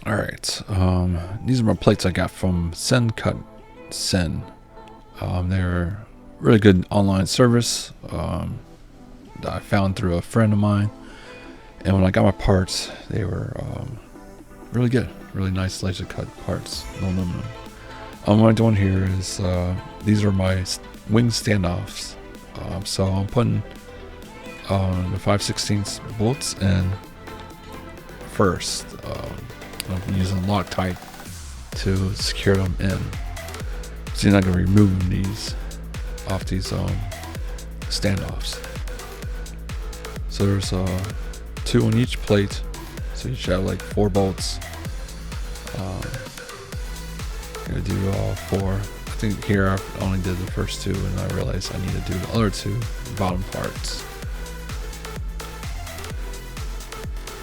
All right. These are my plates I got from Sen. They're really good online service that I found through a friend of mine. And when I got my parts, they were really good, really nice laser cut parts, no aluminum. What I'm doing here is these are my wing standoffs. So I'm putting the 5/16 bolts in first. I'm using Loctite to secure them in. So you're not going to remove these off these standoffs. So there's 2 on each plate, so you should have like 4 bolts. I'm gonna do all 4. I think here I only did the first 2, and I realized I need to do the other 2 bottom parts.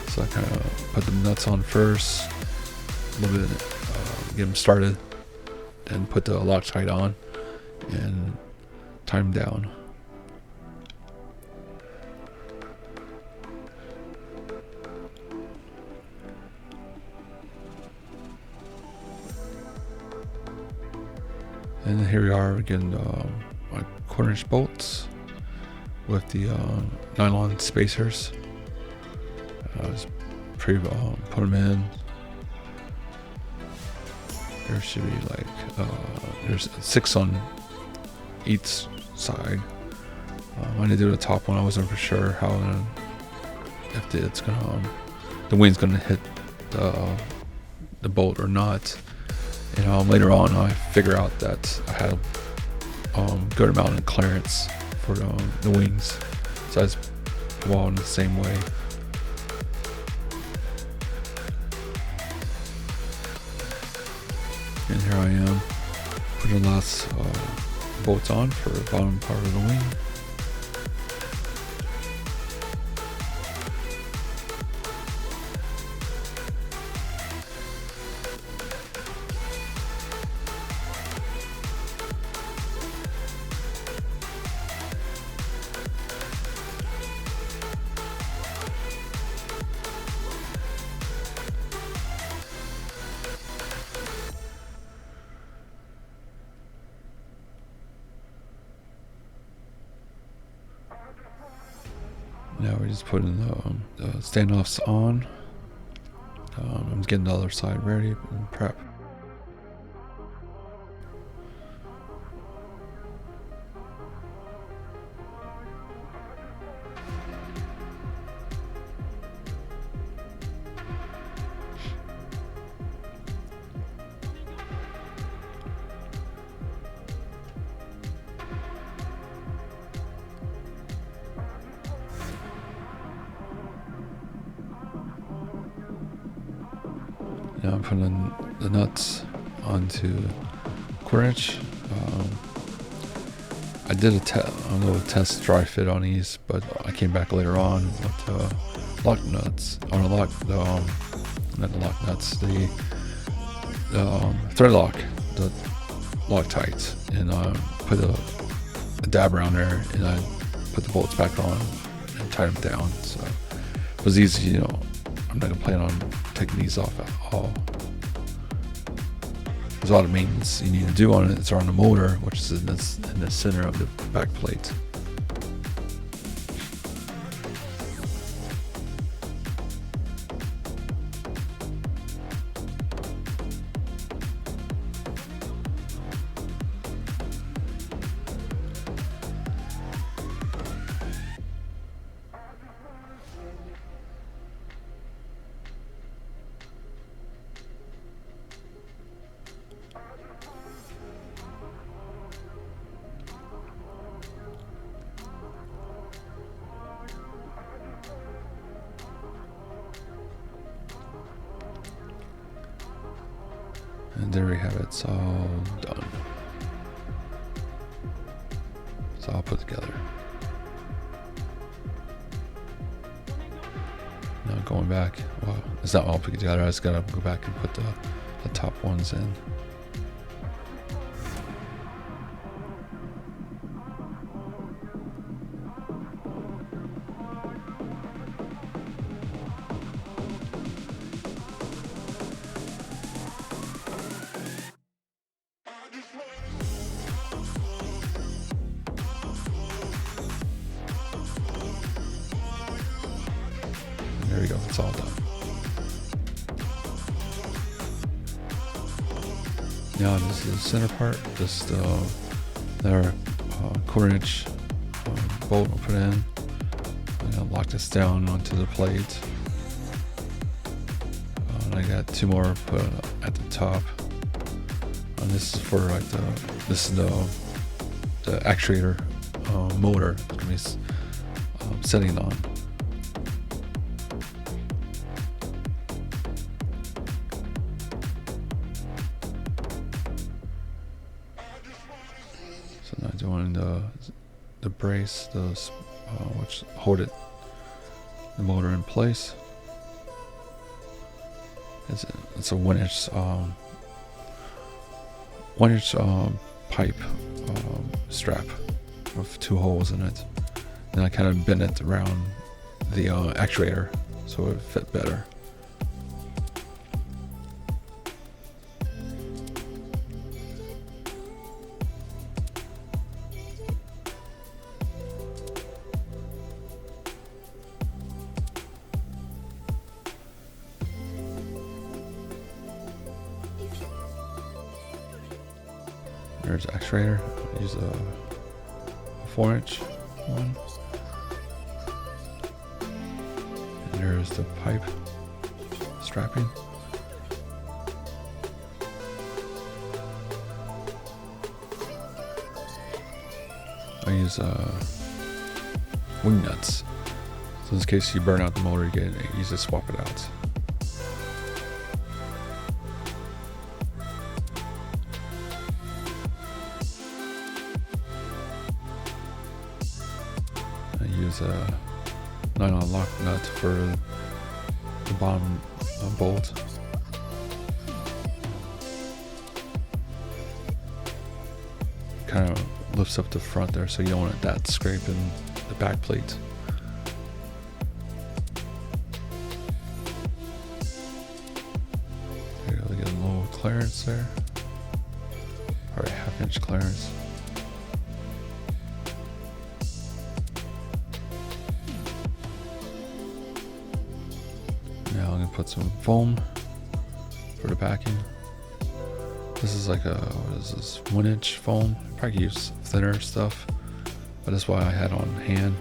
So I kind of put the nuts on first, a little bit, get them started, then put the Loctite on and time down. And here we are again, my 1/4" bolts with the nylon spacers. Just put them in. There should be like there's 6 on each side. When I do the top one, I wasn't for sure how if it's gonna the wind's gonna hit the bolt or not. And later on, I figure out that I had good amount of clearance for the wings, so I just wall in the same way. And here I am putting the last bolts on for the bottom part of the wing. Now we're just putting the standoffs on. I'm getting the other side ready and prep. Now I'm putting the nuts onto 1/4". I did a little test dry fit on these, but I came back later on with lock nuts, or not the lock nuts, the thread lock, the Loctite, and put a dab around there, and I put the bolts back on and tied them down. So it was easy, I'm not gonna plan on taking these off at all. There's a lot of maintenance you need to do on it. It's on the motor, which is in the center of the back plate. And there we have it. It's all done. It's all put together. Now going back, well, it's not all put together. I just gotta go back and put the top ones in. There you go, it's all done. Now this is the center part, just another 1/4 inch bolt I'll put in. And I'll lock this down onto the plate. And I got 2 more put at the top. And this is for like this is the actuator motor it's gonna be setting on. So now doing the brace, which hold the motor in place. It's a 1-inch 1-inch pipe strap with 2 holes in it. And I kind of bent it around the actuator so it fit better. There's the actuator. Use a 4-inch one. And there's the pipe strapping. I use wing nuts. So in case you burn out the motor, you can easily swap it out. Use a nylon lock nut for the bottom bolt. Kind of lifts up the front there, so you don't want that scraping the back plate. There you go, get a little clearance there, or a 1/2-inch clearance. Now I'm gonna put some foam for the backing. This is like what is this, 1-inch foam. Probably use thinner stuff, but that's why I had on hand.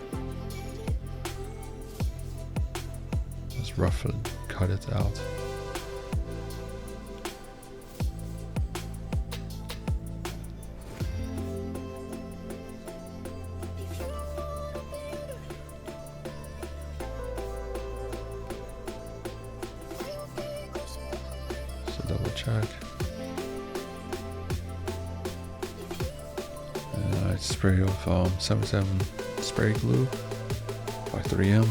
Just roughly cut it out. Double check. And I spray with 77 spray glue by 3M.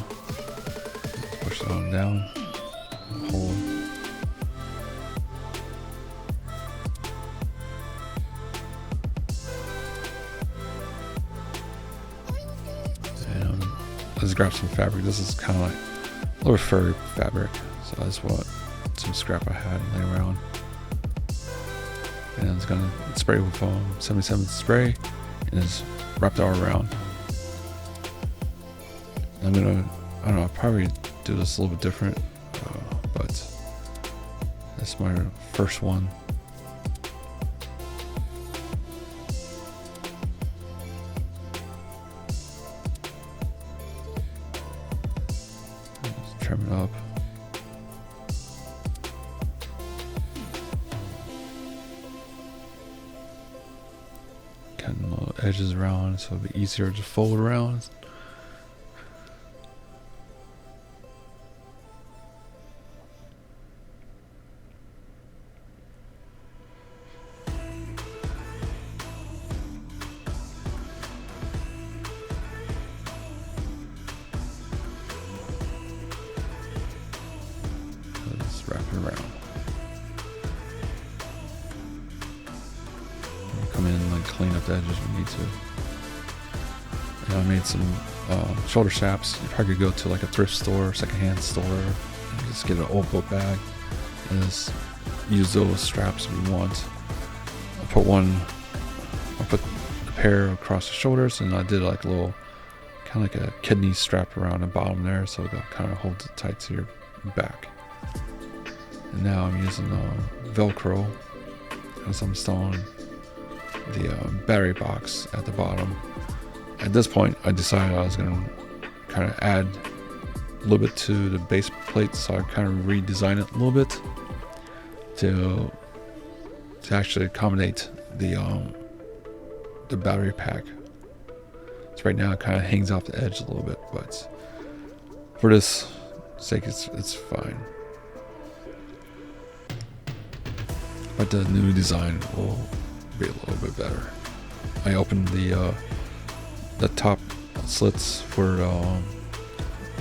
Push it on down. Hold. And let's grab some fabric. This is kind of like a little furry fabric, so that's what some scrap I had laying around. And it's gonna spray with 77 spray and just wrap it all around. I'm gonna, I don't know, I'll probably do this a little bit different, but that's my first one. Just trim it up. Cutting the edges around so it'll be easier to fold around. Just wrap it around. Come in and like clean up the edges if we need to. And I made some shoulder straps. You probably could go to like a thrift store, secondhand store, and just get an old book bag and just use those straps if you want. I put a pair across the shoulders, and I did like a little kind of like a kidney strap around the bottom there, so it kind of holds it tight to your back. And now I'm using Velcro as I'm installing the battery box at the bottom. At this point, I decided I was going to kind of add a little bit to the base plate, so I kind of redesign it a little bit to actually accommodate the battery pack. So right now it kind of hangs off the edge a little bit, but for this sake, it's fine. But the new design will be a little bit better. I opened the top slits for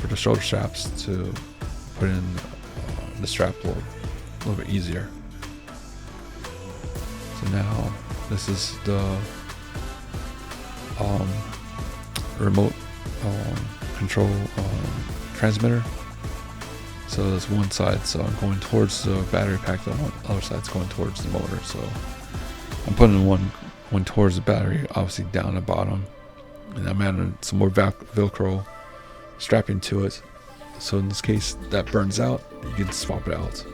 the shoulder straps to put in the strap a little bit easier. So now this is the remote control transmitter. So that's one side, so I'm going towards the battery pack, the other side's going towards the motor. So I'm putting one towards the battery, obviously down the bottom, and I'm adding some more Velcro strapping to it. So in this case that burns out, you can swap it out.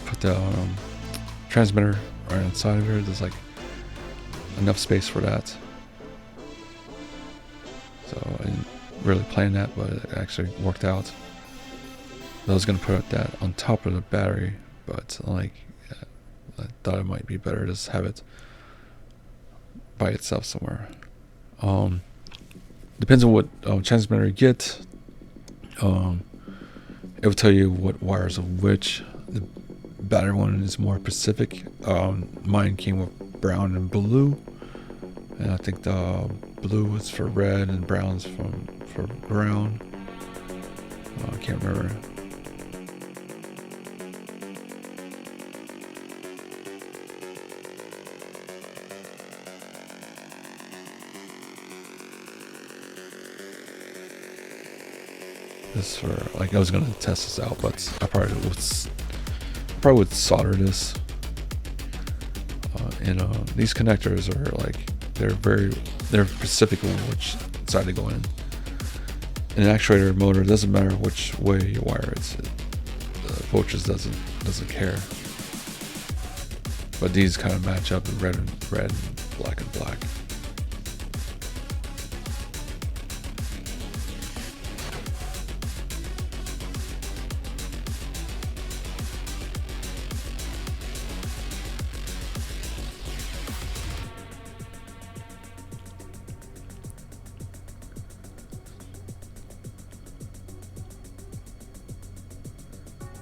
Put the transmitter right inside of here. There's like enough space for that. So I didn't really plan that, but it actually worked out. I was gonna put that on top of the battery, but like I thought it might be better to just have it by itself somewhere. Depends on what transmitter you get. It will tell you what wires of which. The battery one is more specific. Mine came with brown and blue, and I think the blue is for red and brown's for brown. I can't remember. This for like I was gonna test this out, but I probably would solder this. And these connectors are like they're specific on which side to go in. In an actuator motor, it doesn't matter which way you wire it. The voltage doesn't care. But these kind of match up in red and black and black.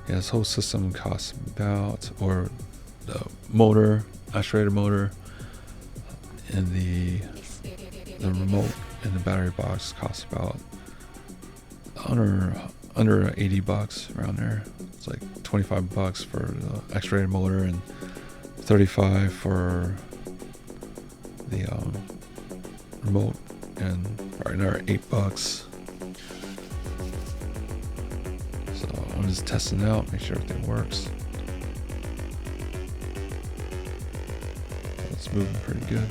Yeah, this whole system costs about, or the motor, actuator motor, and the remote and the battery box costs about under 80 bucks around there. It's like 25 bucks for the actuator motor and 35 for the remote, and another 8 bucks. So I'm just testing it out, make sure everything works. It's moving pretty good.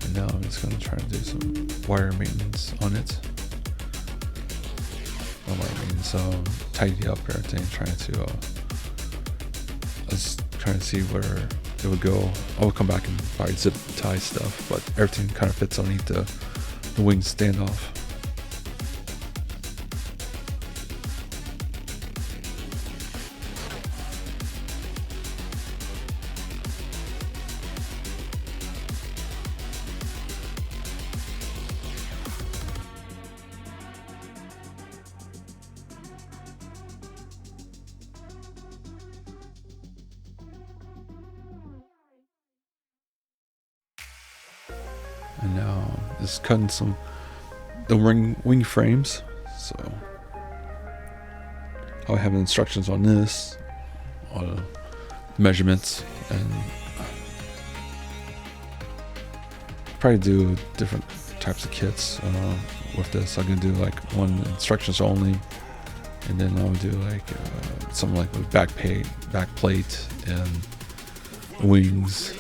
And now I'm just going to try to do some wire maintenance on it. Not wire maintenance, tidy up everything, trying to see where it would go. I will come back and probably zip tie stuff, but everything kind of fits underneath the wing standoff. And now just cutting the wing frames. So I have instructions on this, all the measurements, and probably do different types of kits with this. I'm gonna do like one instructions only, and then I'll do like something like with back plate, and wings,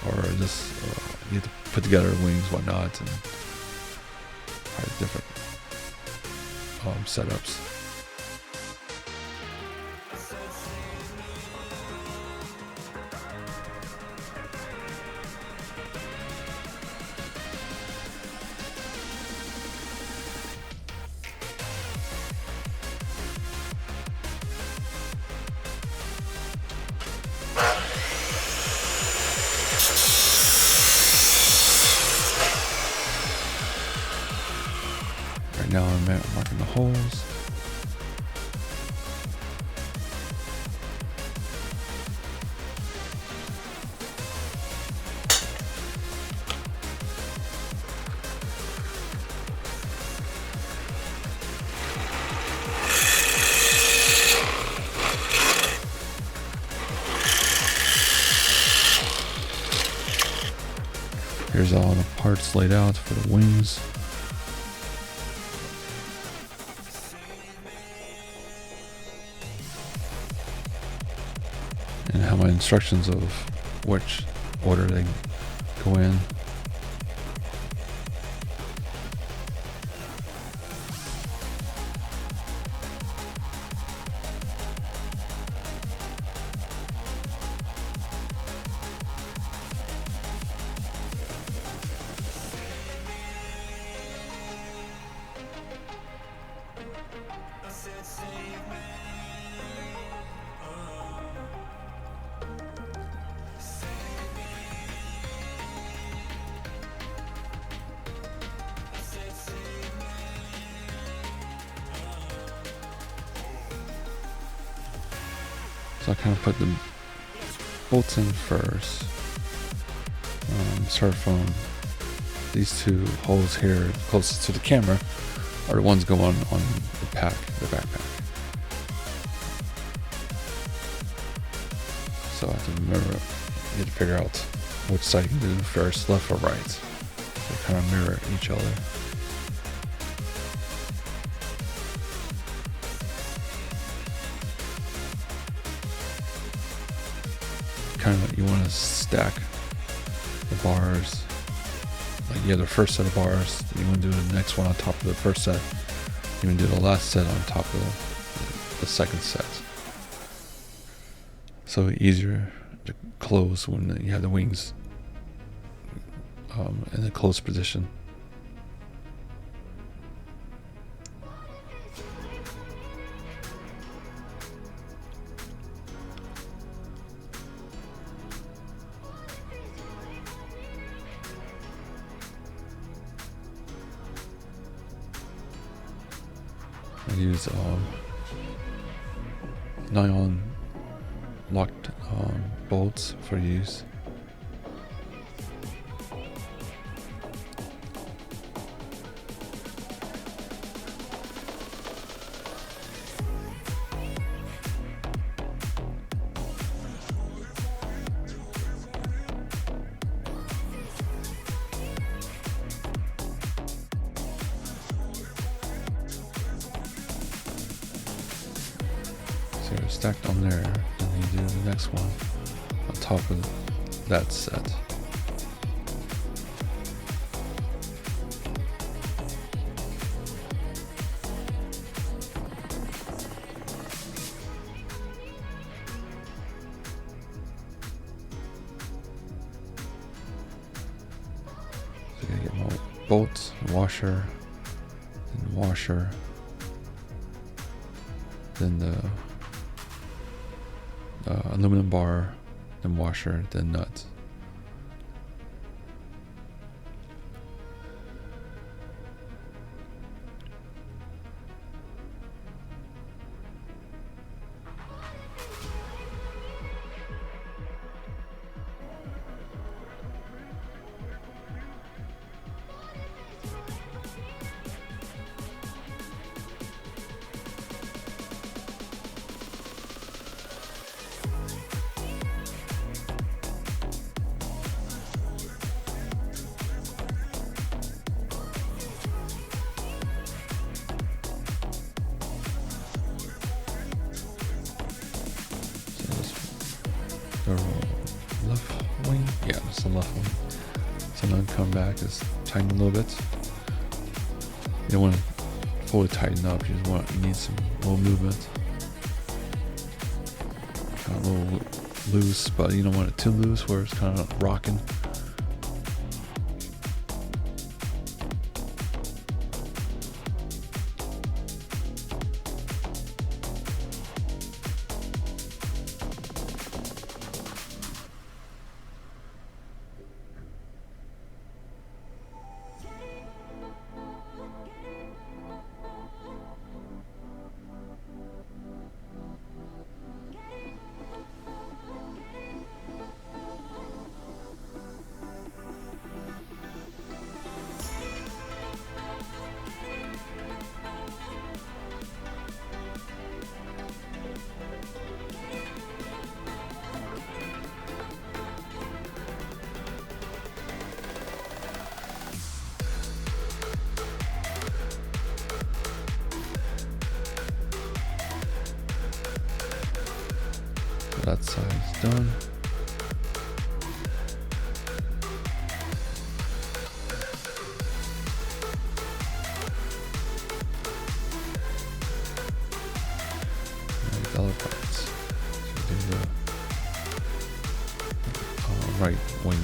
or just you have to put together wings, whatnot, and different setups. Right now I'm marking the holes. Here's all the parts laid out for the wings. And have my instructions of which order they go in. So I kind of put the bolts in first. Start from these two holes here closest to the camera are the ones going on the backpack. So I have to remember, you have to figure out which side you can do first, left or right. They kind of mirror each other. Kind of, you want to stack the bars. Like you have the first set of bars, you want to do the next one on top of the first set. You want to do the last set on top of the second set. So easier to close when you have the wings in a closed position. I use nylon locked bolts for use. So you're stacked on there, and you do the next one on top of that set. So you're gonna get more bolts, washer, and washer, then the aluminum bar, then washer, then nuts. Or left wing? Yeah, it's the left wing. So now come back, just tighten a little bit. You don't want to fully tighten up, you need some little movement. Got a little loose, but you don't want it too loose where it's kind of rocking. That side's done. And the other parts. So do the right wing.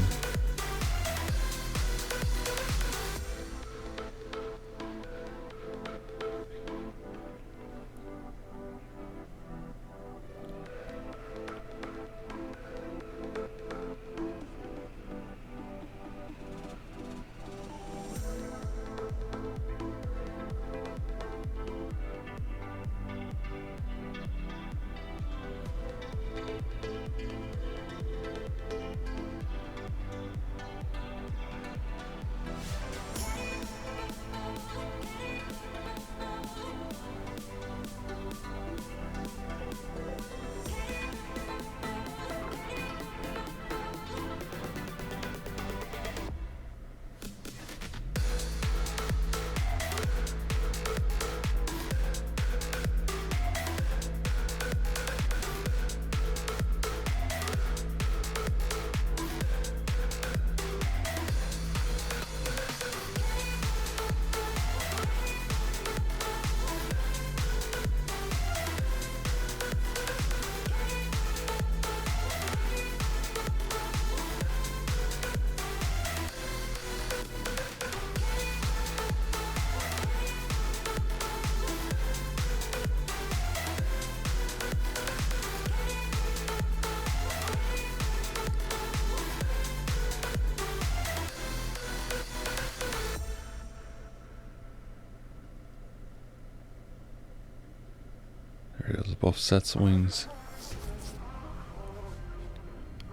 There it goes, both sets of wings.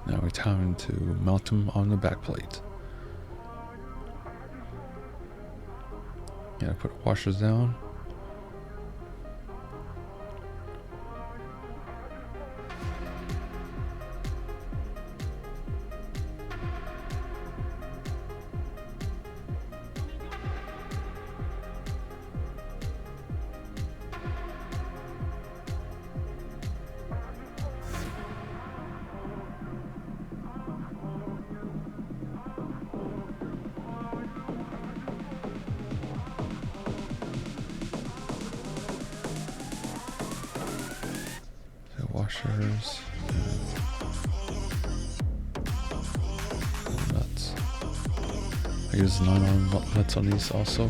Now we're time to mount them on the back plate. Yeah, put washers down. Washers, nuts. I use 9-arm nuts on these also.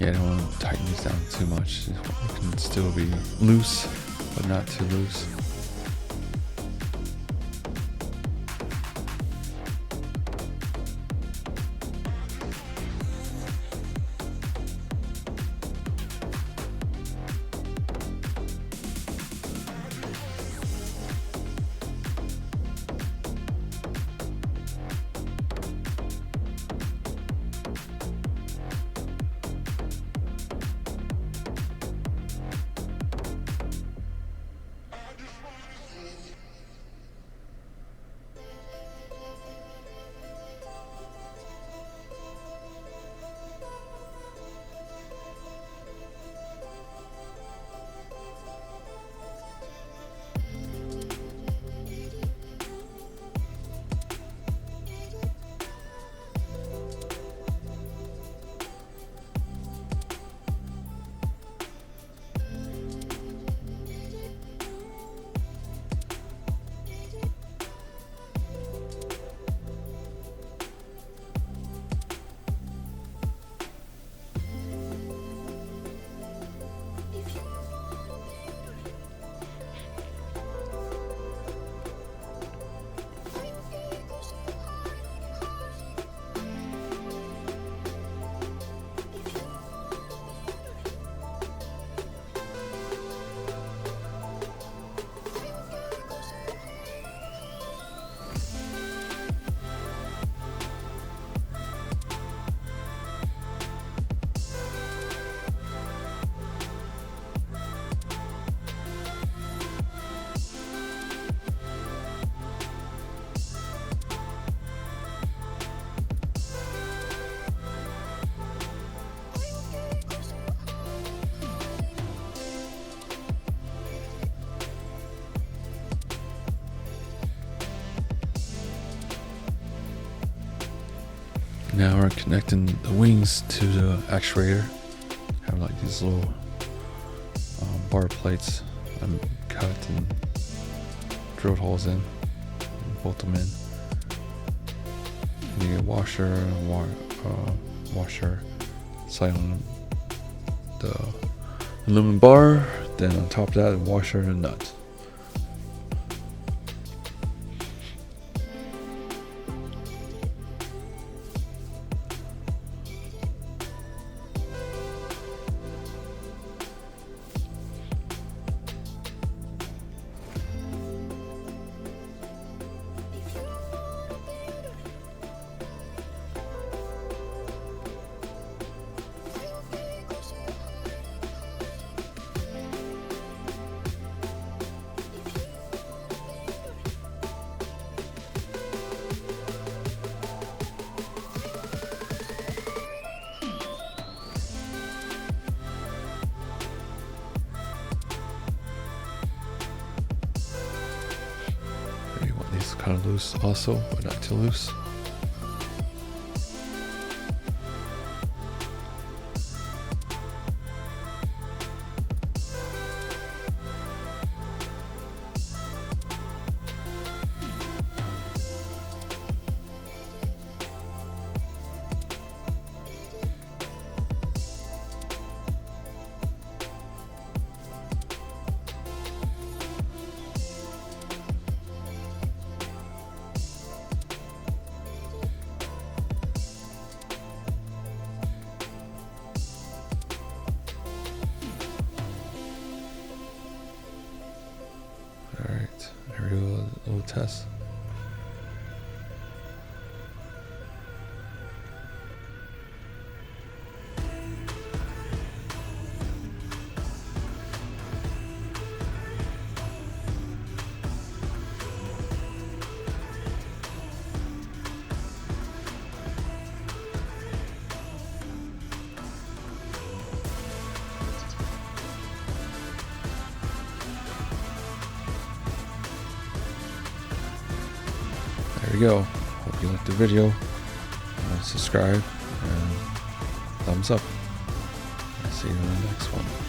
Yeah, I don't want to tighten these down too much. It can still be loose, but not too loose. Now we're connecting the wings to the actuator. Have like these little bar plates I'm cut and drilled holes in, and bolt them in. And you get a washer and washer side on the aluminum bar. Then on top of that, a washer and nut. Kind of loose also, but not too loose. Alright, here we go, a little test. There we go. Hope you liked the video. Subscribe and thumbs up. I'll see you in the next one.